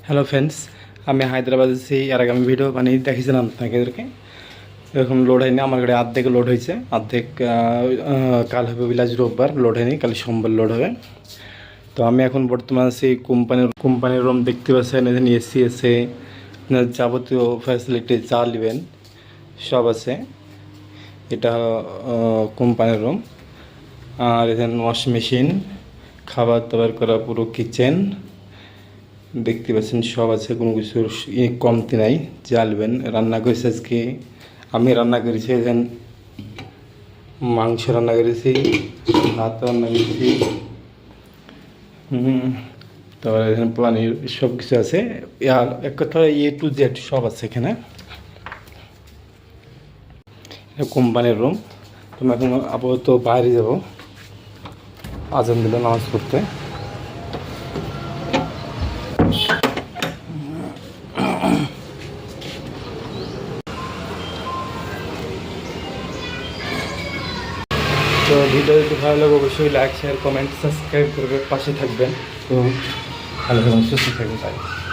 Hello friends, আমি হায়দ্রাবাদ আছি। এর আগে আমি ভিডিও বানিয়ে দেখেছিলাম আপনাদেরকে। এরকম লোড হয়নি, আমার গাড়ি অর্ধেক লোড হয়েছে, অর্ধেক কাল হবে বিলাজ রোববার, লোড হয়নি, কাল সোমবার লোড হবে। তো আমি এখন বর্তমানে আছি কোম্পানির রুম দেখতে পাচ্ছেন, এখানে এসি আছে, যাবতীয় ফ্যাসিলিটি যা নেবেন সব আছে। এটা কোম্পানির রুম। আর এখানে ওয়াশ মেশিন, খাবার দাবার করা পুরো কিচেন দেখতে পাচ্ছেন, সব আছে, কোনো কিছুর কমতি নাই। জ্বালবেন। রান্না করেছি আজকে, আমি রান্না করেছি, এখানে মাংস রান্না করেছি, ভাত রান্না করেছি, তারপরে এখানে পানির সব কিছু আছে। আর এক কথা টু জেড সব আছে এখানে। কোম্পানির রুম। তুমি এখন আপাতত বাইরে যাব, আজান দিল নামাজ পড়তে। তো ভিডিও যদি ভালো লাগে অবশ্যই লাইক, শেয়ার, কমেন্ট, সাবস্ক্রাইব করবে, পাশে থাকবেন। তো ভালো থাকবেন, সুস্থ থাকবেন।